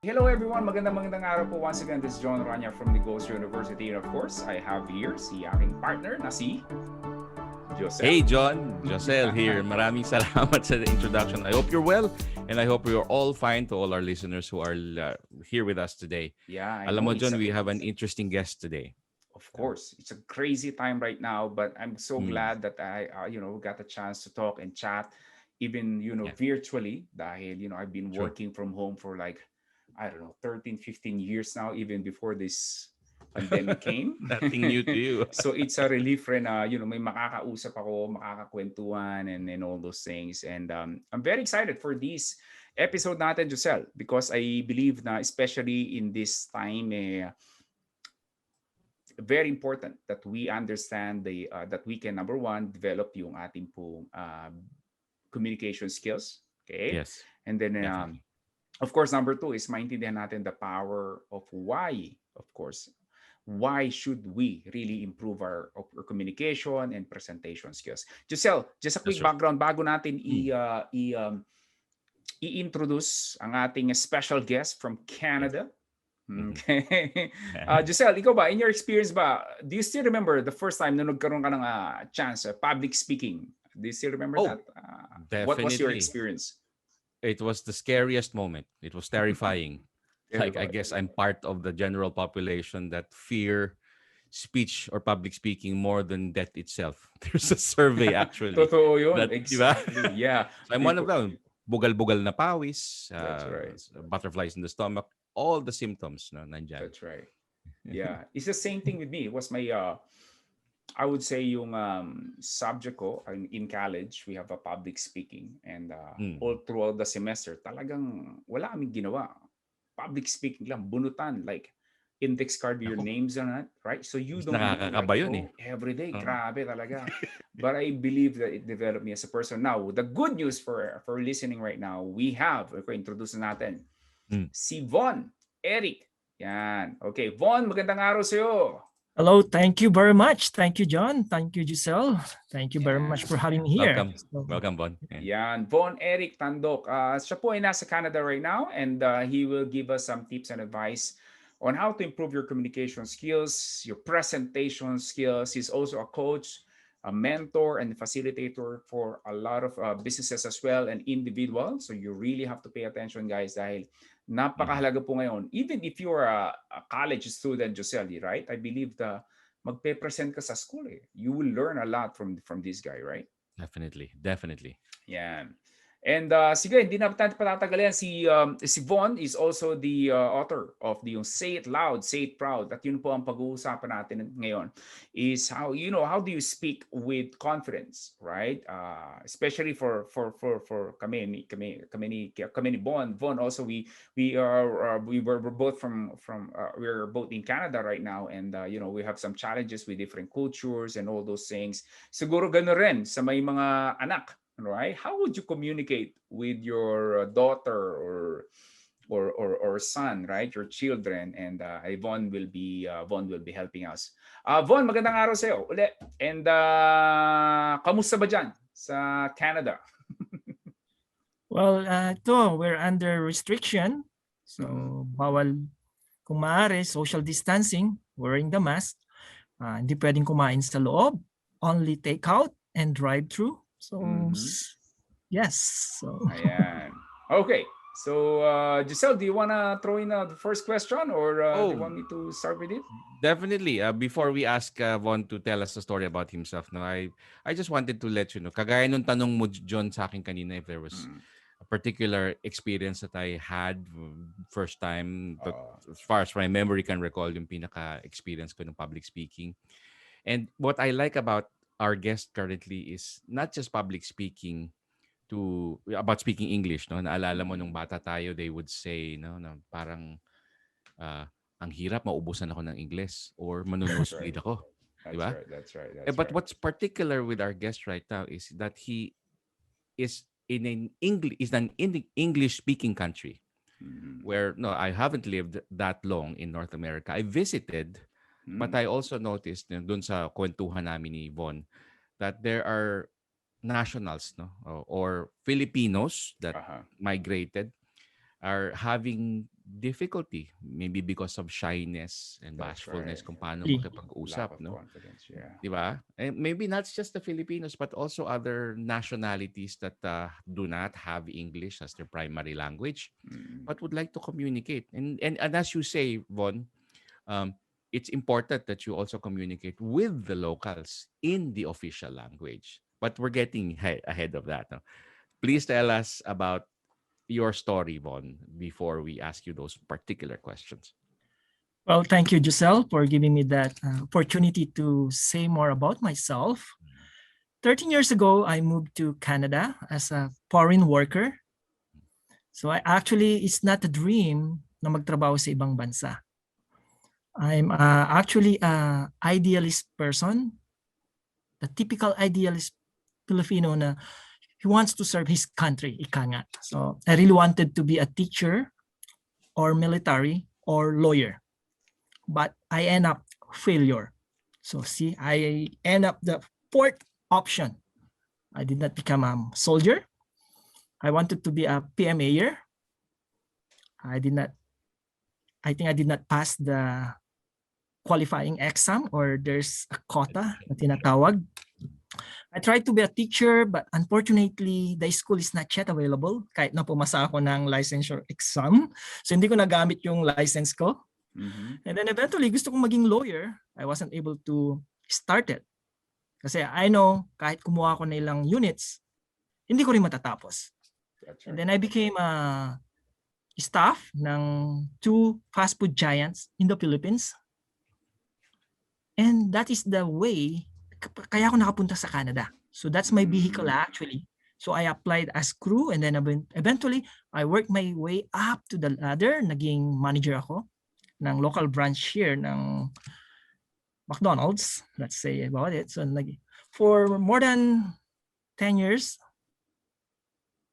Hello everyone, magandang araw po. Once again, this is John Rania from Negosyo University. And of course, I have here si aking partner na si Joseph. Hey John, Josel here. Maraming salamat sa introduction. I hope you're well and I hope you're all fine to all our listeners who are here with us today. Yeah, Alam mo John, we have an interesting guest today. Of course, it's a crazy time right now, but I'm so glad that I got a chance to talk and chat even virtually dahil I've been working from home for like I don't know 13 15 years now, even before this pandemic came. Nothing new to you. So it's a relief rin na may makakausap ako, makakakwentuhan and all those things. And I'm very excited for this episode natin, Giselle, because I believe na especially in this time very important that we understand that we can, number one, develop yung ating pong communication skills. Okay? Yes. And then of course, number two is maintindihan natin the power of why, of course, why should we really improve our communication and presentation skills. Giselle, just a quick background bago natin i-introduce ang ating special guest from Canada. Okay. Giselle, ikaw ba, in your experience ba, do you still remember the first time na nagkaroon ka ng chance public speaking? Do you still remember that? Definitely. What was your experience? It was the scariest moment. It was terrifying. Like, I guess I'm part of the general population that fear speech or public speaking more than death itself. There's a survey actually. Totoo yun. That, exactly. Yeah. So I'm one of them. Bugal-bugal na pawis. That's right. Butterflies in the stomach. All the symptoms. No, nandyan. That's right. Yeah. It's the same thing with me. It was my I would say yung subject ko in college, we have a public speaking and all throughout the semester, talagang wala kaming ginawa. Public speaking lang, bunutan, like index card with your names on it, right? So you don't nakakakaba yun every day, grabe talaga. But I believe that it developed me as a person. Now, the good news for listening right now, we have, introduce natin, si Von, Eric. Yan. Okay, Von, magandang araw sa'yo. Hello, thank you very much. Thank you, John. Thank you, Giselle. Thank you very much for having me here. Welcome, Von. Yan, Von Eric Tandoc. Siya po ay nasa Canada right now and he will give us some tips and advice on how to improve your communication skills, your presentation skills. He's also a coach, a mentor, and facilitator for a lot of businesses as well and individuals. So you really have to pay attention, guys, dahil napakahalaga po ngayon. Even if you're a college student, Giselle, right? I believe magpe-present ka sa school. You will learn a lot from this guy, right? Definitely. Yan. And sige, hindi na natin patatagalin. Si Von is also the author of the Say It Loud, Say It Proud. At yun po ang pag-uusapan natin ngayon is how do you speak with confidence, right? Especially for kami ni Von. Von also we were both we're both in Canada right now and we have some challenges with different cultures and all those things. Siguro gano'n rin sa may mga anak. Right? How would you communicate with your daughter or son, right? Your children, and Von will be helping us. Von, magandang araw sa iyo uli. And kamusta ba diyan sa Canada? Well, we're under restriction. So, bawal kung maaari, social distancing, wearing the mask. Hindi pwedeng kumain sa loob, only take out and drive through. So, yes. So. Ayan. Okay. So, Giselle, do you want to throw in the first question or do you want me to start with it? Definitely. Before we ask Von to tell us a story about himself, no, I just wanted to let you know, kagaya nung tanong mo, John, sa akin kanina, if there was a particular experience that I had first time, but as far as my memory can recall, yung pinaka-experience ko ng public speaking. And what I like about our guest currently is not just public speaking about speaking English, no? Naalala mo nung bata tayo, they would say, no, na parang ang hirap, maubusan ako ng English or manunosebleed ako. Diba? That's right. But what's particular with our guest right now is that he is in an English speaking country where I haven't lived that long in North America. I visited. But I also noticed dun sa kwentuhan namin ni Von that there are nationals or Filipinos that migrated are having difficulty, maybe because of shyness and That's bashfulness right. kung paano Agree. Lack makipag-usap, of no? confidence. Yeah. Di ba? And maybe not just the Filipinos, but also other nationalities that do not have English as their primary language, Mm. but would like to communicate. And as you say, Von, um, it's important that you also communicate with the locals in the official language. But we're getting ahead of that. No? Please tell us about your story, Von, before we ask you those particular questions. Well, thank you, Giselle, for giving me that opportunity to say more about myself. 13 years ago, I moved to Canada as a foreign worker. So it's not a dream na magtrabaho sa ibang bansa. I'm actually a idealist person, the typical idealist Filipino na he wants to serve his country, ika nga. So I really wanted to be a teacher or military or lawyer, but I end up failure. So see, I end up the fourth option. I did not become a soldier. I wanted to be a PMAer. I did not. I think I did not pass the qualifying exam, or there's a quota na tinatawag. I tried to be a teacher, but unfortunately, the school is not yet available kahit na pumasa ako ng licensure exam. So hindi ko nagamit yung license ko. Mm-hmm. And then eventually, gusto kong maging lawyer. I wasn't able to start it. Kasi I know, kahit kumuha ako ng ilang units, hindi ko rin matatapos. That's And right. then I became a staff ng 2 fast food giants in the Philippines. And that is the way, kaya ako nakapunta sa Canada. So that's my vehicle actually. So I applied as crew, and then eventually, I worked my way up to the ladder. Naging manager ako ng local branch here ng McDonald's. Let's say about it. So for more than 10 years,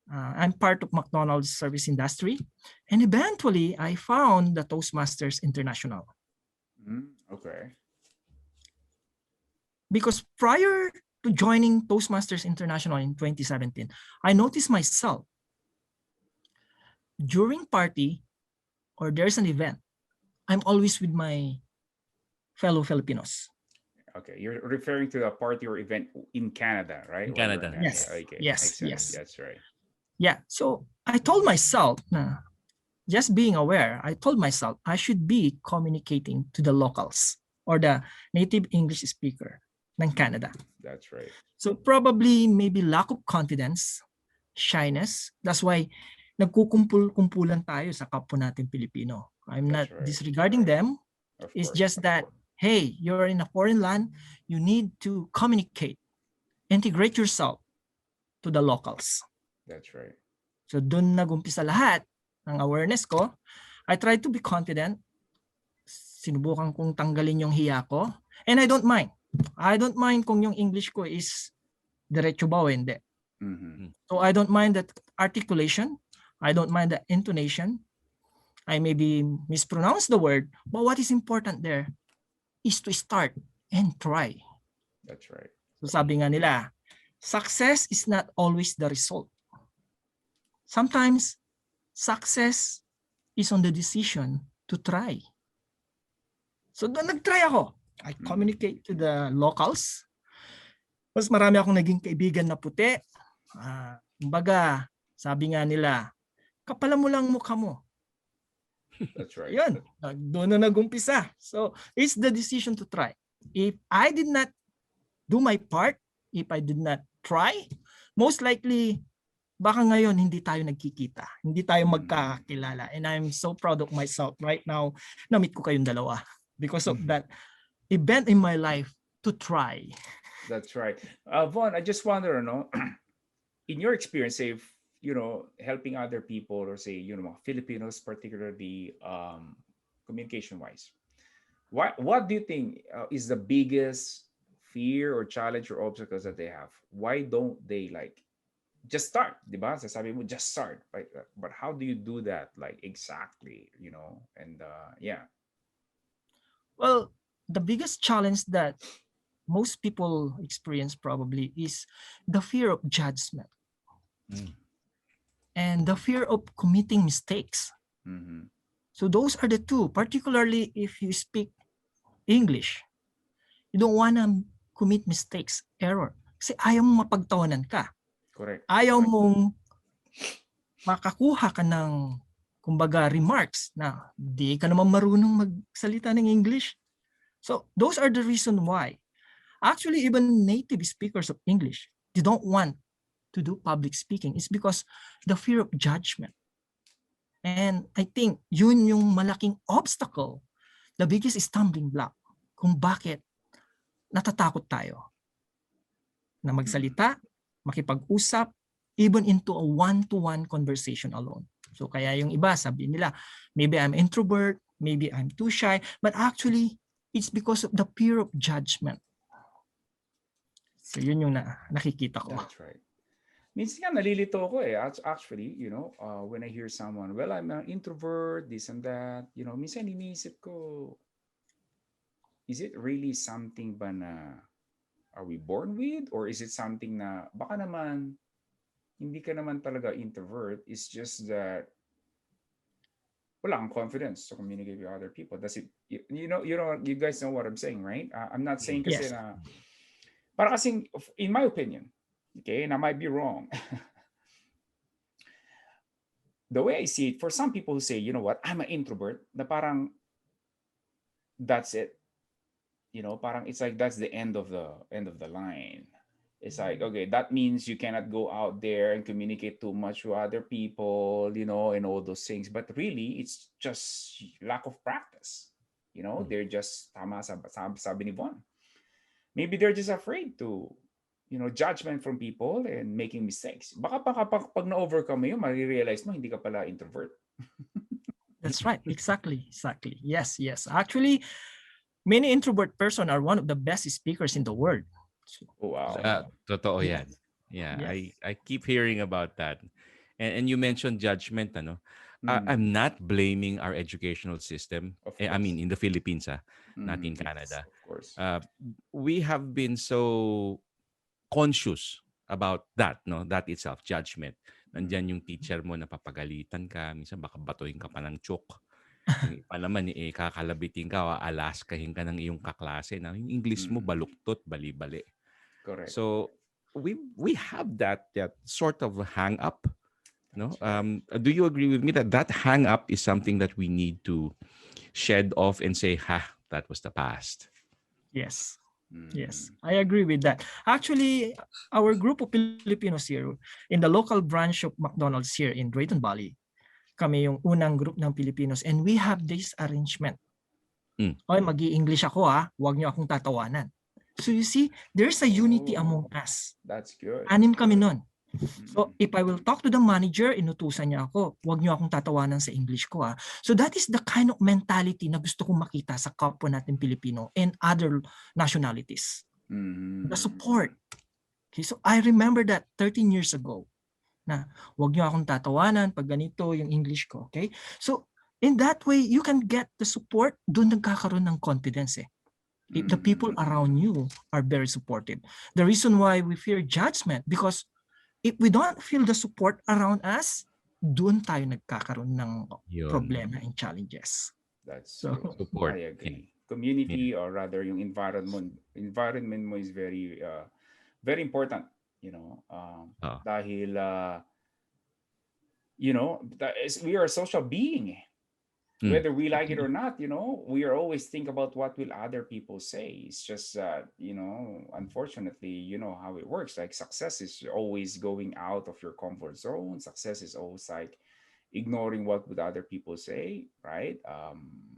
I'm part of McDonald's service industry. And eventually, I found the Toastmasters International. Okay. Because prior to joining Toastmasters International in 2017, I noticed myself during party or there's an event, I'm always with my fellow Filipinos. Okay, you're referring to a party or event in Canada, right? In Canada. Yes. Okay. Yes. Makes sense. Yes. That's right. Yeah. So I told myself, just being aware, I told myself I should be communicating to the locals or the native English speaker ng Canada. That's right. So probably maybe lack of confidence, shyness. That's why nagkukumpul-kumpulan tayo sa kapwa natin Pilipino. I'm not disregarding them. It's just that, hey, you're in a foreign land, you need to communicate, integrate yourself to the locals. That's right. So doon nagumpisa lahat ng awareness ko. I tried to be confident. Sinubukan kong tanggalin yung hiya ko. And I don't mind. I don't mind kung yung English ko is diretso ba o hindi. Mm-hmm. So I don't mind that articulation. I don't mind the intonation. I maybe mispronounce the word, but what is important there is to start and try. That's right. So sabi nga nila, success is not always the result. Sometimes success is on the decision to try. So doon nag-try ako. I communicate to the locals. Mas marami akong naging kaibigan na puti. Kumbaga, sabi nga nila, kapalan mo lang mukha mo. That's right. Yun, doon na nag-umpisa. So, it's the decision to try. If I did not do my part, if I did not try, most likely, baka ngayon hindi tayo nagkikita. Hindi tayo magkakilala. And I'm so proud of myself right now. Na-meet ko kayong dalawa because of that event in my life to try. That's right. Von, I just wonder, in your experience, if, helping other people or say, Filipinos, particularly communication-wise, what do you think is the biggest fear or challenge or obstacles that they have? Why don't they just start, diba? Sasabi mo, just start. But how do you do that, exactly, and yeah. Well, the biggest challenge that most people experience probably is the fear of judgment and the fear of committing mistakes. Mm-hmm. So those are the two, particularly if you speak English. You don't wanna commit mistakes, error. Kasi ayaw mong mapagtawanan ka. Correct. Ayaw mong makakuha ka ng, kumbaga, remarks na di ka naman marunong magsalita ng English. So those are the reason why. Actually, even native speakers of English, they don't want to do public speaking. It's because the fear of judgment. And I think yun yung malaking obstacle, the biggest stumbling block kung bakit natatakot tayo na magsalita, makipag-usap, even into a one-to-one conversation alone. So kaya yung iba, sabi nila, maybe I'm introvert, maybe I'm too shy, but actually, it's because of the fear of judgment. So yun yung nakikita ko. That's right. Minsan nga nalilito ako eh. Actually, when I hear someone, well, I'm an introvert, this and that, minsan iniisip ko, is it really something ba na are we born with? Or is it something na baka naman hindi ka naman talaga introvert, it's just that wala kang confidence to communicate with other people. Does it, you guys know what I'm saying, right? I'm not saying kasi Yes. na, para kasing, in my opinion, okay, and I might be wrong. The way I see it, for some people who say, you know what, I'm an introvert, na parang that's it. Parang it's like that's the end of the line. It's like, okay, that means you cannot go out there and communicate too much with other people, and all those things. But really, it's just lack of practice. They're just, tama sabi ni Von. Maybe they're just afraid to, judgment from people and making mistakes. Baka pag na-overcome mo yun, marirealize mo, hindi ka pala introvert. That's right. Exactly. Yes. Actually, many introvert person are one of the best speakers in the world. Oh, wow. Totoo yan. Yeah, Yes. I keep hearing about that. And you mentioned judgment, ano? I'm not blaming our educational system. I mean, in the Philippines, not in Canada. Of course. We have been so conscious about that, no? That itself, judgment. Nandyan yung teacher mo, napapagalitan ka, minsan baka batuhin ka pa ng chok. Yung iba naman, kakalabitin ka, alaskahin ka ng iyong kaklase na yung English mo baluktot, bali-bali. Correct. So we have that sort of hang up, no? Do you agree with me that hang up is something that we need to shed off and say, that was the past? Yes, I agree with that. Actually, our group of Filipinos here in the local branch of McDonald's here in Drayton Valley, kami yung unang group ng Filipinos, and we have this arrangement. Oy, mag-i-English ako wag niyo akong tatawanan. So you see, there's a unity among us. That's good. 6 kami nun. So if I will talk to the manager, inutusan niya ako, wag niyo akong tatawanan sa English ko. So that is the kind of mentality na gusto kong makita sa kapwa natin Pilipino and other nationalities. The support. Okay, so I remember that 13 years ago na wag niyo akong tatawanan pag ganito yung English ko. Okay? So in that way, you can get the support, doon nagkakaroon ng confidence If the people around you are very supportive. The reason why we fear judgment, because if we don't feel the support around us, doon tayo nagkakaroon ng problema and challenges. That's support. I agree. Community, or rather yung environment mo is very very important, dahil we are a social being. Whether we like it or not, we are always think about what will other people say. It's just that, unfortunately, you know how it works. Like success is always going out of your comfort zone. Success is always like ignoring what would other people say, right?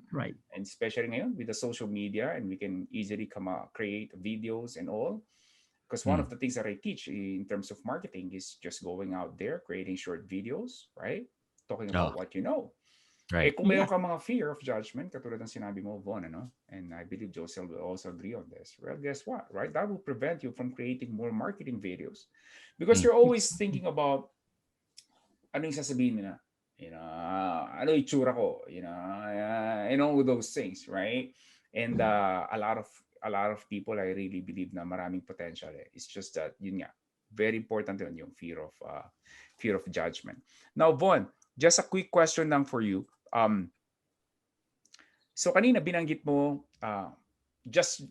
Right. And especially ngayon with the social media, and we can easily create videos and all. Because one of the things that I teach in terms of marketing is just going out there, creating short videos, right? Talking about what you know. Right. Kung mayroon ka mga fear of judgment, katulad ng sinabi mo, Von, and I believe Josel will also agree on this. Well, guess what, right? That will prevent you from creating more marketing videos. Because you're always thinking about ano yung sasabihin nila. Ano itsura ko, and all those things, right? And a lot of people, I really believe na maraming potential. It's just that, yun nga, very important yun, yung fear of judgment. Now, Von, just a quick question lang for you. So kanina binanggit mo,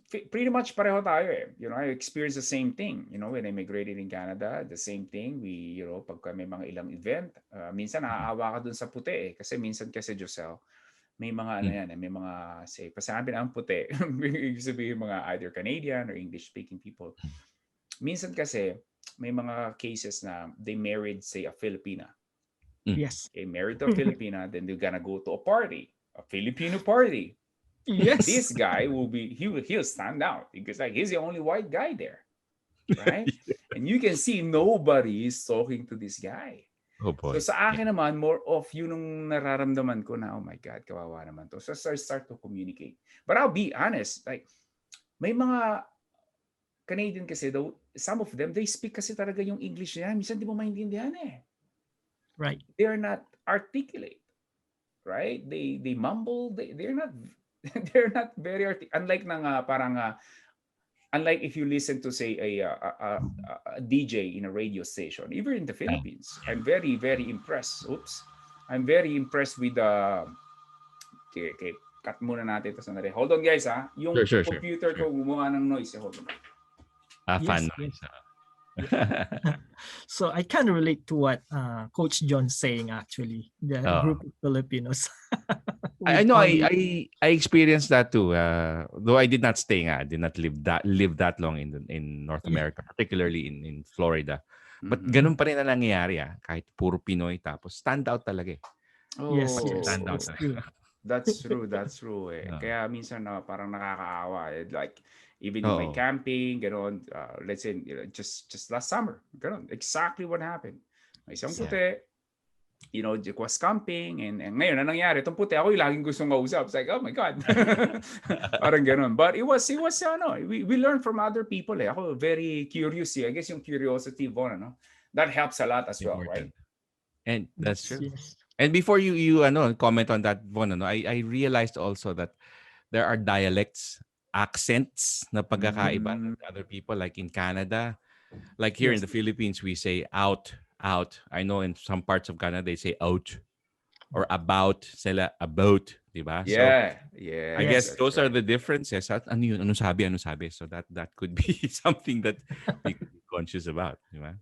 pretty much pareho tayo eh. You know, I experienced the same thing. You know, when I migrated in Canada, the same thing. We, you know, pagka may mga ilang event, minsan naaawa ka dun sa puti eh. Kasi minsan kasi, Josel, may mga ano yan, may mga, say, pasabi na ang puti. Ibig sabihin mga either Canadian or English-speaking people. Minsan kasi, may mga cases na they married, say, a Filipina. Yes. Okay, married to a Filipina, then they're gonna go to a party, a Filipino party. Yes. This guy he'll stand out because like he's the only white guy there, right? And you can see nobody is talking to this guy. Oh boy. So sa akin naman, more of yun yung nararamdaman ko na, oh my God, kawawa naman to. So I start to communicate. But I'll be honest, like, may mga Canadian kasi though, some of them, they speak kasi talaga yung English nila. Minsan di mo maintindihan eh. Right. They're not articulate, right? They mumble. They're not they're not very unlike ng unlike if you listen to say a DJ in a radio station, even in the Philippines. I'm very impressed. I'm very impressed with the okay, cut muna natin ito sandali. Hold on guys ha. Yung computer ko gumawa ng noise. Hold on. Fun. Yes. So I can relate to what Coach John's saying actually. The group of Filipinos. I know I experienced that too. Though I did not stay I did not live that long in North America, particularly in Florida. But ganun pa rin na nangyayari kahit puro Pinoy tapos stand out talaga eh. Yes. Stand out. That's true eh. Kaya minsan parang nakakaawa eh. Like even in my camping, gano'n, let's say just last summer, gano'n, exactly what happened. May isang puti, you know, was camping and ngayon na nangyari, itong puti, ako yung laging gustong kausap. It's like, oh my God. Parang gano'n. But it was we learned from other people eh. Ako very curious eh. I guess yung curiosity, Von, that helps a lot as well, right? And that's true. Yes. And before you comment on that, Von, I realized also that there are dialects, accents na pagkakaiba ng other people, like in Canada, like here in the Philippines we say out. I know in some parts of Canada they say out or about, sila about, diba? Yeah. I guess those are the differences. Ano yun? Ano sabi? So that could be something that we could be conscious about, diba?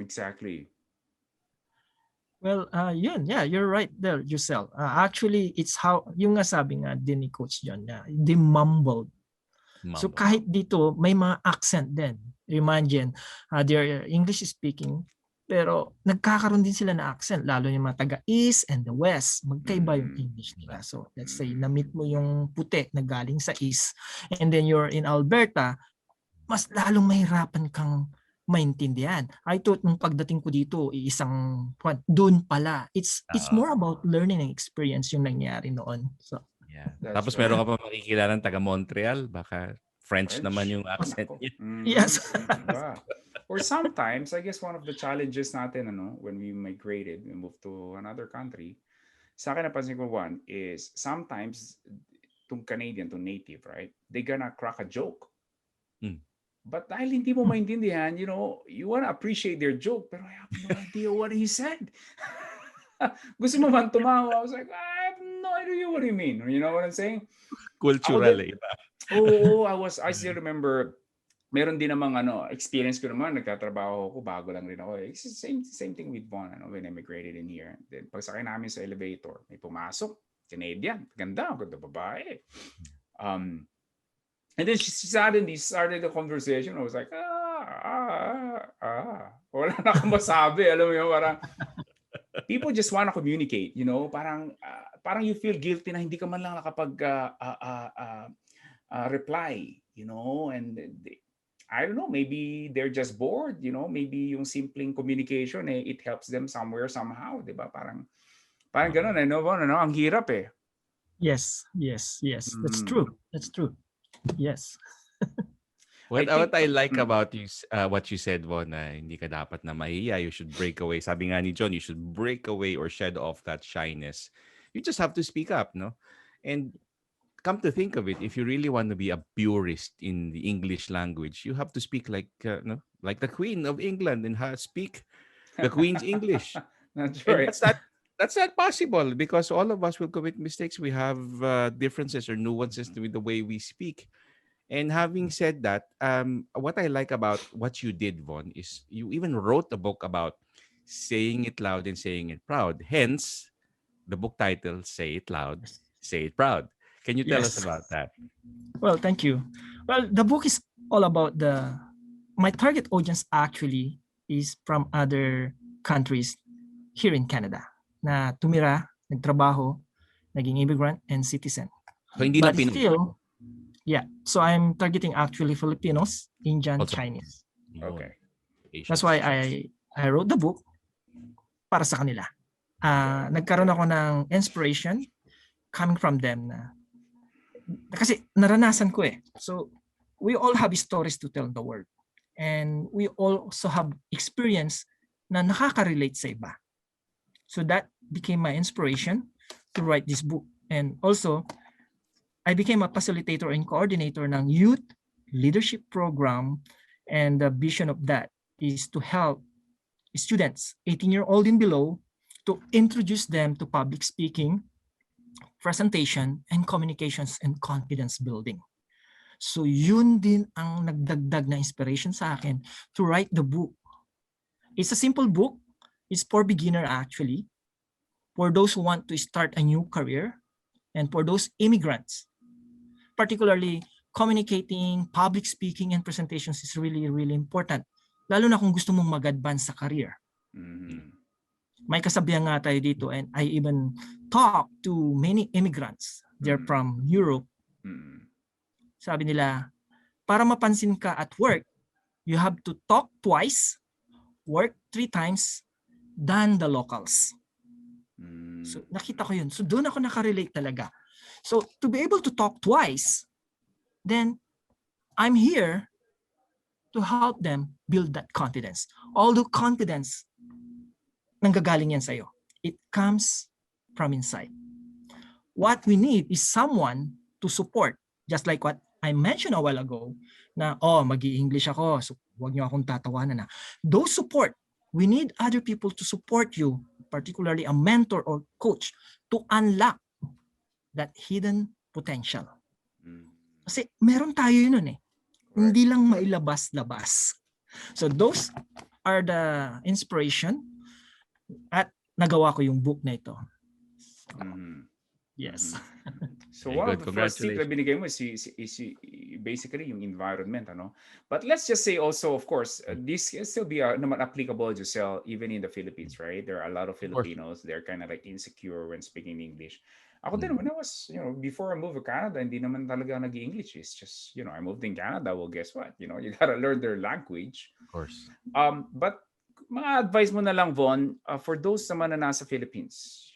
Exactly. Well, you're right there, Giselle. Actually, it's how, yung nga sabi nga din ni Coach John, they mumbled. So kahit dito, may mga accent din. Imagine, they're English speaking, pero nagkakaroon din sila na accent, lalo yung mga taga-East and the West. Magkaiba yung English nila. So let's say, na-meet mo yung puti na galing sa East, and then you're in Alberta, mas lalong mahirapan kang maintindihan. I thought nung pagdating ko dito, doon pala. It's more about learning and experience yung nangyari noon. So, tapos meron ka pa makikilala ng taga Montreal, baka French naman yung accent niya. Yes. Or sometimes, I guess one of the challenges natin, when we migrated, we moved to another country, sa akin napansin ko one is sometimes itong Canadian, itong native, right? They gonna crack a joke. But dahil hindi mo maintindihan, you want to appreciate their joke, pero I have no idea what he said. Gusto mo man tumawa? I was like, I have no idea what you mean. You know what I'm saying? Cultural I still remember, meron din namang experience ko naman, nagtatrabaho ko, bago lang rin ako. It's the same thing with Von, when I migrated in here. Then pagsakay namin sa elevator, may pumasok, Canadian, ganda babae. And then she suddenly started the conversation. I was like, wala na akong masabi. Alam mo yun, parang people just want to communicate, parang you feel guilty na hindi ka man lang nakapag reply, and I don't know, maybe they're just bored, maybe yung simpleng communication it helps them somewhere somehow, 'di ba? Parang ganoon ang hirap eh. Yes. That's true. Yes. What I like about you, what you said, Von, na hindi ka dapat na mahiya. You should break away. Sabi nga ni John, you should break away or shed off that shyness. You just have to speak up, no? And come to think of it, if you really want to be a purist in the English language, you have to speak like like the Queen of England and speak the Queen's English. That's right. That's not possible because all of us will commit mistakes. We have differences or nuances with the way we speak. And having said that, what I like about what you did, Von, is you even wrote a book about saying it loud and saying it proud. Hence, the book title, Say It Loud, Say It Proud. Can you tell us Yes. about that? Well, thank you. Well, the book is all about my target audience actually is from other countries here in Canada na tumira, nagtrabaho, naging immigrant and citizen. So, hindi But lang Pinoy. still, yeah. So I'm targeting actually Filipinos, Indian, Also. Chinese. Yun. Okay. Asians. That's why I wrote the book para sa kanila. Nagkaroon ako ng inspiration coming from them na kasi naranasan ko eh. So we all have stories to tell the world. And we also have experience na nakaka-relate sa iba. So that became my inspiration to write this book. And also, I became a facilitator and coordinator ng youth leadership program. And the vision of that is to help students 18-year-old and below to introduce them to public speaking, presentation, and communications and confidence building. So yun din ang nagdagdag na inspiration sa akin to write the book. It's a simple book. It's for beginner actually, for those who want to start a new career, and for those immigrants. Particularly, communicating, public speaking, and presentations is really, really important. Lalo na kung gusto mong mag-advance sa career. Mhm. May kasabihan nga tayo dito, and I even talk to many immigrants. They're from Europe. Mhm. Sabi nila, para mapansin ka at work, you have to talk twice, work 3 times than the locals. Mhm. So nakita ko yun. So doon ako nakarelate talaga. So to be able to talk twice, then I'm here to help them build that confidence. Although confidence, nanggagaling yan sa'yo. It comes from inside. What we need is someone to support. Just like what I mentioned a while ago, na, mag-i-English ako, so huwag niyo akong tatawanan na. Those support, we need other people to support you, particularly a mentor or coach, to unlock that hidden potential. Mhm. Kasi meron tayo yun nun eh. Hindi lang mailabas-labas. So those are the inspiration at nagawa ko yung book na ito. Mhm. Yes. So Very one good. of the first tips na Congratulations. binigay mo is basically yung environment, ano? But let's just say also, of course, this can still be naman applicable, Giselle, even in the Philippines, right? There are a lot of course. Filipinos, they're kind of like insecure when speaking English. Ako din, when I was, before I moved to Canada, hindi naman talaga nag-English. It's just, I moved in Canada. Well, guess what? You gotta learn their language. Of course. But mga advice mo na lang, Von, for those naman na nasa Philippines,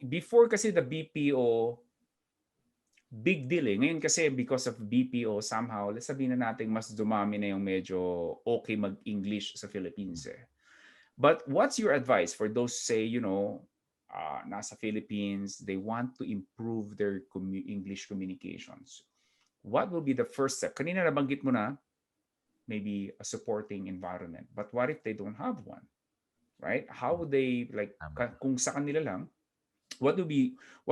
before kasi the BPO, big deal eh. Ngayon kasi because of BPO, somehow, let's sabihin na natin mas dumami na yung medyo okay mag-English sa Philippines eh. But what's your advice for those, say, nasa Philippines, they want to improve their English communications? What will be the first step? Kanina nabanggit mo na, maybe a supporting environment. But what if they don't have one? Right? How would they, kung sa kanila lang, what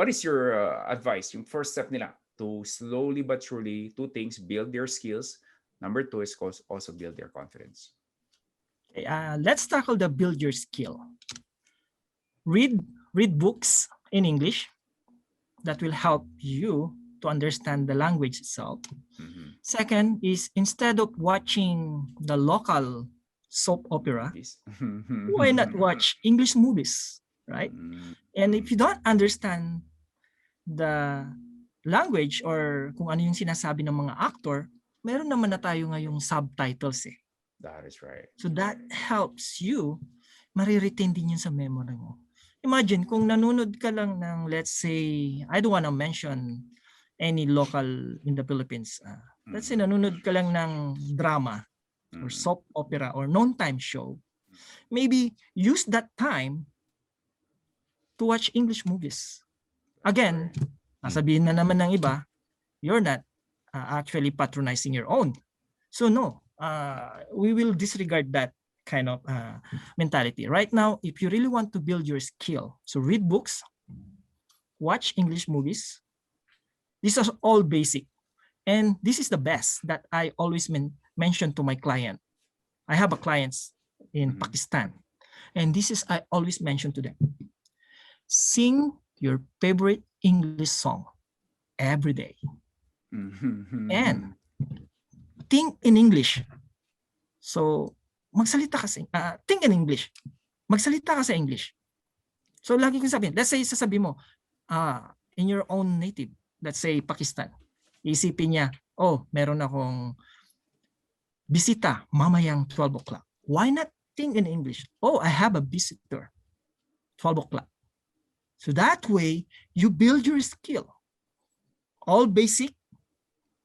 is your advice? Yung first step nila to slowly but surely, 2 things, build their skills. Number 2 is also build their confidence. Okay, let's tackle the build your skill. Read books in English that will help you to understand the language itself. Mhm. Second is, instead of watching the local soap opera, Please. why not watch English movies, right? And if you don't understand the language or kung ano yung sinasabi ng mga actor, meron naman na tayo ngayong subtitles eh. That is right. So that helps you, mariretain din yun sa memory mo. Imagine kung nanonood ka lang ng, let's say, I don't want to mention any local in the Philippines. Let's say nanonood ka lang ng drama or soap opera or noontime show. Maybe use that time to watch English movies. Again, sabihin na naman ng iba, you're not actually patronizing your own. So no, we will disregard that kind of mentality. Right now, if you really want to build your skill, so read books, watch English movies. These are all basic. And this is the best that I always mention to my client. I have a clients in Pakistan. And this is I always mention to them. Sing your favorite English song every day. And think in English. So, magsalita ka think in English. Magsalita ka sa English. So, lagi kong sabihin, let's say, sasabi mo, in your own native, let's say, Pakistan, isipin niya, meron akong bisita mamayang 12 o'clock. Why not think in English? I have a visitor, 12 o'clock. So that way, you build your skill. All basic,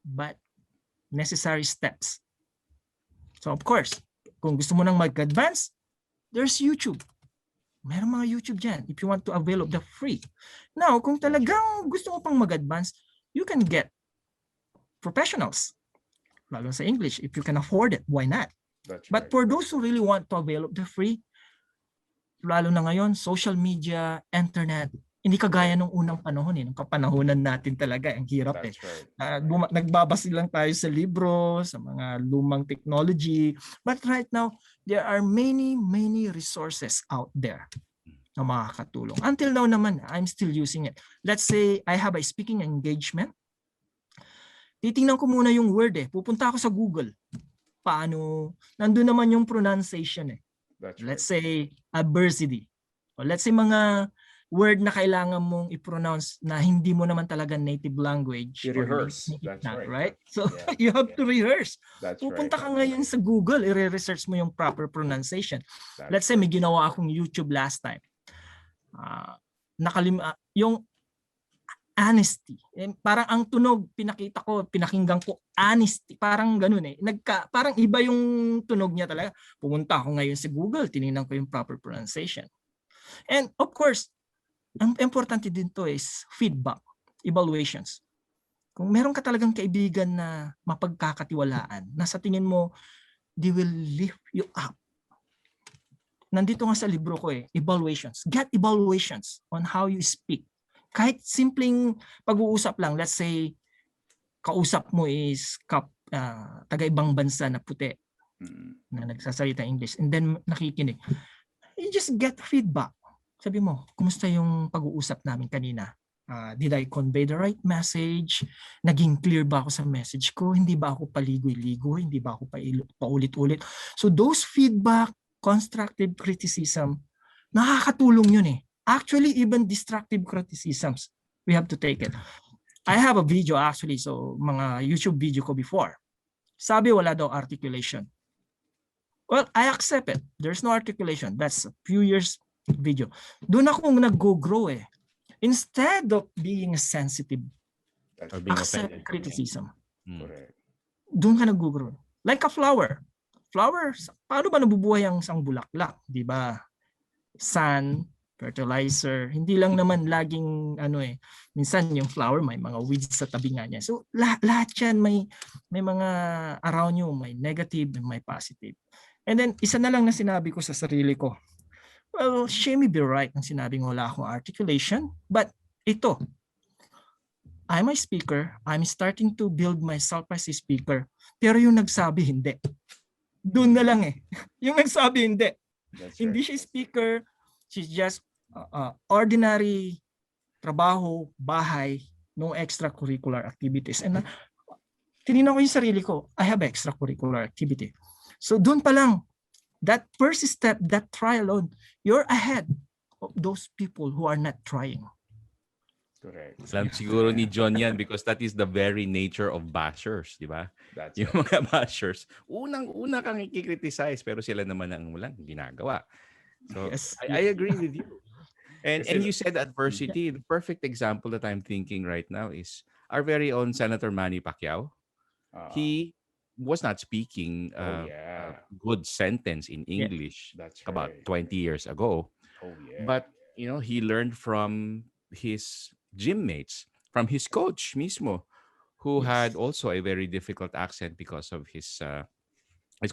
but necessary steps. So of course, kung gusto mo nang mag-advance, there's YouTube. Meron mga YouTube dyan if you want to avail of the free. Now, kung talagang gusto mo pang mag-advance, you can get professionals. Lalo sa English, if you can afford it, why not? But for those who really want to avail of the free, lalo na ngayon, social media, internet, hindi kagaya nung unang panahon nung kapanahonan natin talaga, ang hirap nagbabasa lang tayo sa libro, sa mga lumang technology. But right now, there are many resources out there na makakatulong. Until now naman, I'm still using it. Let's say I have a speaking engagement. Titingnan ko muna yung word Pupunta ako sa Google. Paano? Nandun naman yung pronunciation Let's say adversity. O let's say mga word na kailangan mong i-pronounce na hindi mo naman talaga native language. You rehearse. That's right. So you have to rehearse. Pupunta ka ngayon sa Google, i-research mo yung proper pronunciation. Let's say may ginawa akong YouTube last time. Yung honesty. Parang ang tunog, pinakinggan ko, honesty. Parang ganun parang iba yung tunog niya talaga. Pumunta ako ngayon sa Google, tinignan ko yung proper pronunciation. And of course, ang importante din to is feedback, evaluations. Kung meron ka talagang kaibigan na mapagkakatiwalaan, na sa tingin mo, they will lift you up. Nandito nga sa libro ko evaluations. Get evaluations on how you speak. Kahit simpleng pag-uusap lang, let's say, kausap mo is taga-ibang bansa na puti, na nagsasalita English, and then nakikinig. You just get feedback. Sabi mo, kumusta yung pag-uusap namin kanina? Did I convey the right message? Naging clear ba ako sa message ko? Hindi ba ako paligoy-ligoy? Hindi ba ako paulit-ulit? So those feedback, constructive criticism, nakakatulong yun Actually, even destructive criticisms, we have to take it. I have a video actually, so mga YouTube video ko before. Sabi wala daw articulation. Well, I accept it. There's no articulation. That's a few years video. Doon ako nag-grow Instead of being sensitive, accept criticism. Doon ka nag-grow. Like a flower. Flowers, paano ba nabubuhay ang isang bulaklak? Di ba? Sun, fertilizer, hindi lang naman laging minsan yung flower may mga weeds sa tabi nga niya. So lahat yan may mga around you, may negative and may positive. And then isa na lang na sinabi ko sa sarili ko. Well, she may be right nang sinabing wala akong articulation, but ito, I'm a speaker, I'm starting to build myself as a speaker, pero yung nagsabi hindi. Doon na lang Yung nagsabi hindi. Hindi siya speaker, she's just ordinary trabaho, bahay, no extracurricular activities. And tinignan ko yung sarili ko, I have extracurricular activity. So doon pa lang, that first step, that try alone, you're ahead of those people who are not trying. Correct. Alam siguro ni John yan because that is the very nature of bashers, di ba? Yung mga bashers, unang-una kang i-criticize pero sila naman ang walang ginagawa. So Yes. I agree with you. And you said adversity. The perfect example that I'm thinking right now is our very own Senator Manny Pacquiao. He was not speaking a good sentence in English about 20 years ago. But he learned from his gym mates, from his coach mismo, who had also a very difficult accent because of his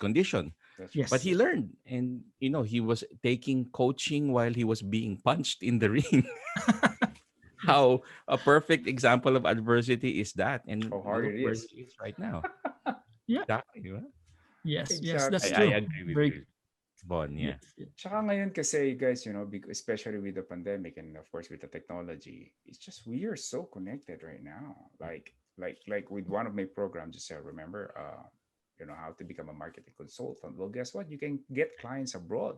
condition. That's right. But Yes. he learned, and he was taking coaching while he was being punched in the ring. Yes. How a perfect example of adversity is that, and How hard look it where is. he is right now. Yeah. Exactly. Di ba? Yes. Yes. I, That's Exactly. I true. agree with Very you, Bon. yes. Yeah. Yes. Tsaka ngayon kasi guys, especially with the pandemic and of course with the technology, it's just we are so connected right now. Like with one of my programs, just remember, how to become a marketing consultant. Well, guess what? You can get clients abroad.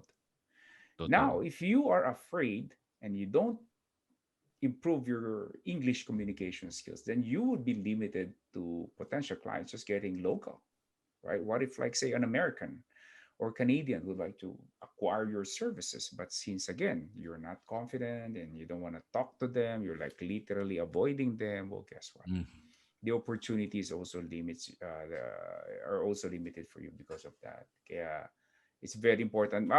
Totoo. Now, if you are afraid and you don't improve your English communication skills, then you would be limited to potential clients just getting local, right? What if, like, say, an American or Canadian would like to acquire your services, but since again you're not confident and you don't want to talk to them, you're like literally avoiding them. Well, guess what? Mm. The opportunities also are also limited for you because of that. Kaya it's very important.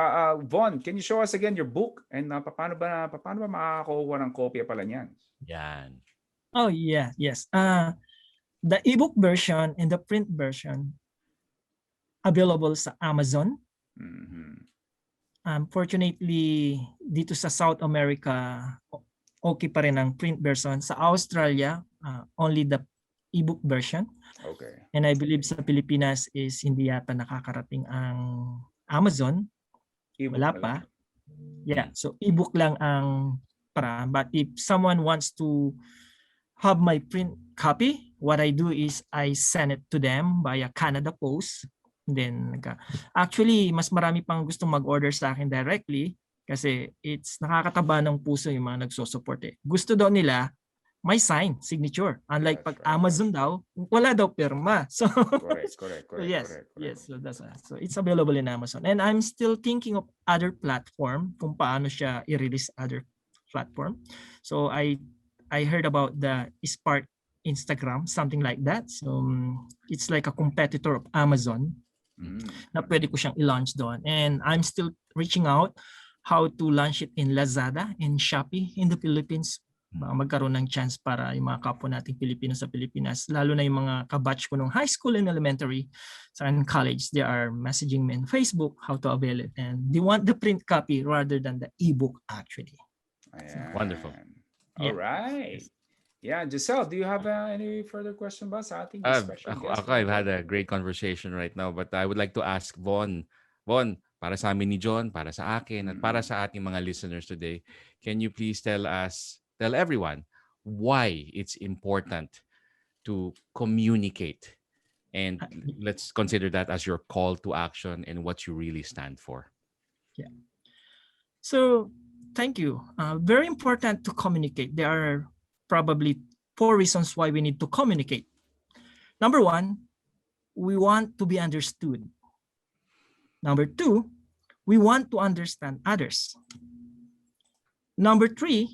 Von, can you show us again your book and paano ba makakakuha ng kopya pala niyan? Yan. Oh yeah. Yes. The ebook version and the print version available sa Amazon. Mhm. Unfortunately, dito sa South America, okay pa rin ang print version. Sa Australia, only the ebook version. Okay. And I believe sa Pilipinas is hindi yata nakakarating ang Amazon. Ebook Wala na pa. lang. Yeah, so ebook lang ang para. But if someone wants to have my print copy, what I do is I send it to them via Canada Post. Then actually mas marami pang gustong mag-order sa akin directly kasi it's nakakataba ng puso yung mga nagso-support eh. Gusto daw nila may sign, signature. Unlike That's pag right. Amazon daw, wala daw pirma. So Correct. so yes, Correct. yes. So that's so it's available in Amazon. And I'm still thinking of other platform kung paano siya i-release other platform. So I heard about the Spark Instagram, something like that. So it's like a competitor of Amazon Mm. na pwede ko siyang i-launch doon. And I'm still reaching out how to launch it in Lazada and Shopee in the Philippines. Magkaroon ng chance para yung mga kapwa nating Pilipino sa Pilipinas, lalo na yung mga kabatch ko nung high school and elementary sa college, they are messaging me on Facebook how to avail it. And they want the print copy rather than the ebook actually. Ayan. Wonderful. All Yeah. right. Yeah, Giselle, do you have any further question ba sa ating special Ako, guest? I've had a great conversation right now, but I would like to ask Von. Von, para sa amin ni John, para sa akin, at para sa ating mga listeners today, can you please tell everyone why it's important to communicate? And let's consider that as your call to action and what you really stand for. Yeah. So thank you. Very important to communicate. There are probably 4 reasons why we need to communicate. Number 1, we want to be understood. Number 2, we want to understand others. Number 3,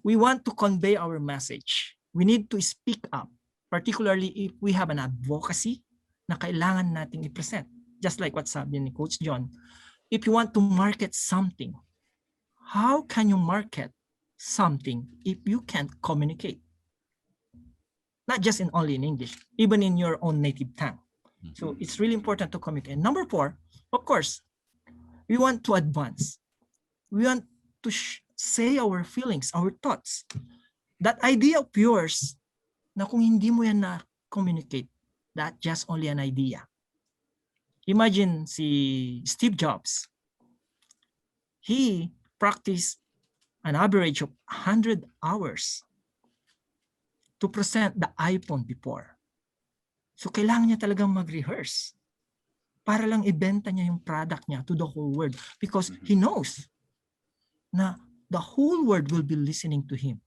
we want to convey our message. We need to speak up, particularly if we have an advocacy na kailangan nating i-present. Just like what sabi ni Coach John, if you want to market something, how can you market something if you can't communicate? Not just only in English, even in your own native tongue. So it's really important to communicate. Number 4, of course, we want to advance. We want to say our feelings, our thoughts. That idea of yours na kung hindi mo yan na-communicate, that's just only an idea. Imagine si Steve Jobs. He practiced an average of 100 hours to present the iPhone before. So kailangan niya talagang mag-rehearse para lang ibenta niya yung product niya to the whole world because he knows na the whole world will be listening to him.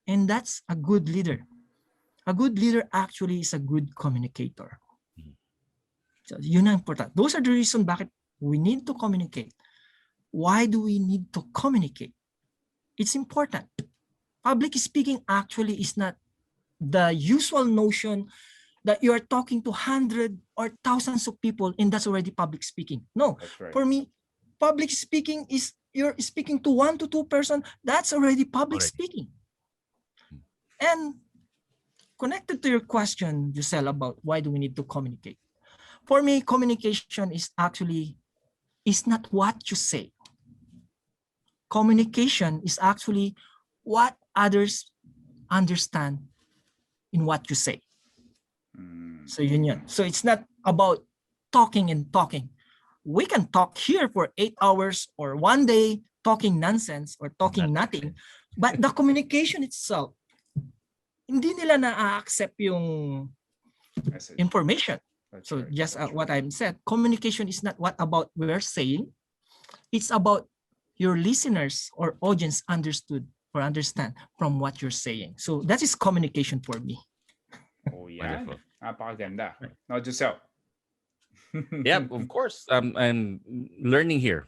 And that's a good leader. A good leader actually is a good communicator. So yun ang important. Those are the reasons bakit we need to communicate. Why do we need to communicate? It's important. Public speaking actually is not the usual notion that you are talking to hundreds or thousands of people and that's already public speaking. No, That's right. For me, public speaking is you're speaking to 1 to 2 person. That's already public speaking. And connected to your question, Giselle, about why do we need to communicate? For me, communication is not what you say. Communication is actually what others understand in what you say. So yun. So it's not about talking and talking. We can talk here for 8 hours or one day talking nonsense or talking nothing. But the communication itself, hindi nila na-accept yung Message. information. That's So right. just what I'm said, communication is not what about we're saying. It's about your listeners or audience understood or understand from what you're saying. So that is communication for me. Oh, yeah. Wonderful. Napakaganda. Now, Giselle. Yeah, of course. I'm learning here.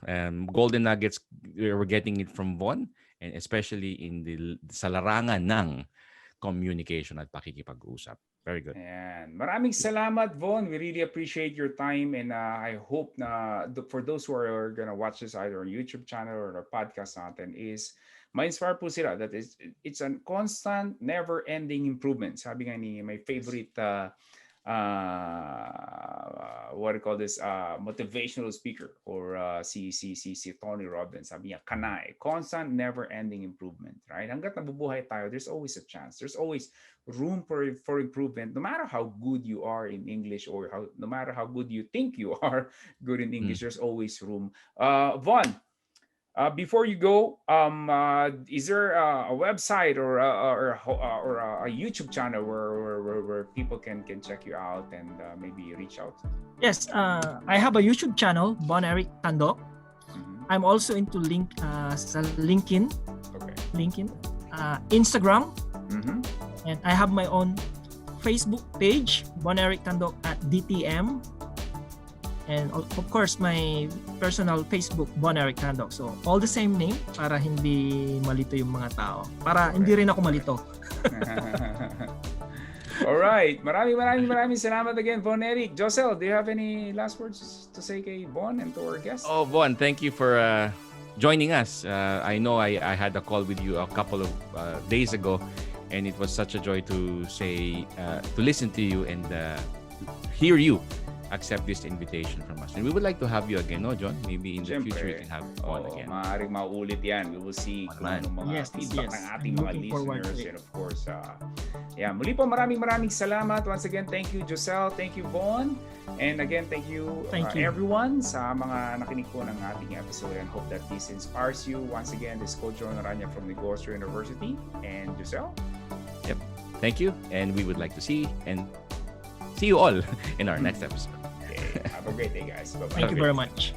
Golden nuggets, we're getting it from Von, and especially in sa larangan ng communication at pakikipag-usap. Very good. And maraming salamat, Von. We really appreciate your time, and I hope na for those who are gonna watch this either on YouTube channel or our podcast natin is ma-inspire po sila that it's a constant, never-ending improvement. Sabi nga ni my favorite what do you call this motivational speaker or si Tony Robbins, sabi niya kanay, constant never-ending improvement, right? Hangga't nabubuhay tayo, there's always a chance, there's always room for improvement, no matter how good you are in English or no matter how good you think you are good in English, there's always room. Von, before you go, is there a website or a YouTube channel where people can check you out and maybe reach out? Yes, I have a YouTube channel, Bon Eric Tandoc. I'm also into sa LinkedIn, Instagram, and I have my own Facebook page, Bon Eric Tandoc at DTM. And of course, my personal Facebook, Bon Eric Tandoc. So, all the same name para hindi malito yung mga tao. Para hindi rin ako malito. All right. Maraming salamat again, Von Eric. Josel, do you have any last words to say kay Bon and to our guests? Oh, Von, thank you for joining us. I know I had a call with you a couple of days ago, and it was such a joy to listen to you and hear you accept this invitation from us. And we would like to have you again, no, John? Maybe in the future we can have on again. Maaaring maulit yan. We will see kung anong mga feedback ng ating mga listeners. And of course, muli po maraming salamat. Once again, thank you, Giselle. Thank you, Von. And again, thank you everyone sa mga nakinig po ng ating episode, and hope that this inspires you. Once again, this is Coach John Aranya from Negosyo University. And Giselle? Yep. Thank you. And we would like to see you all in our next episode. Okay. Have a great day, guys. Bye-bye. Thank you very much.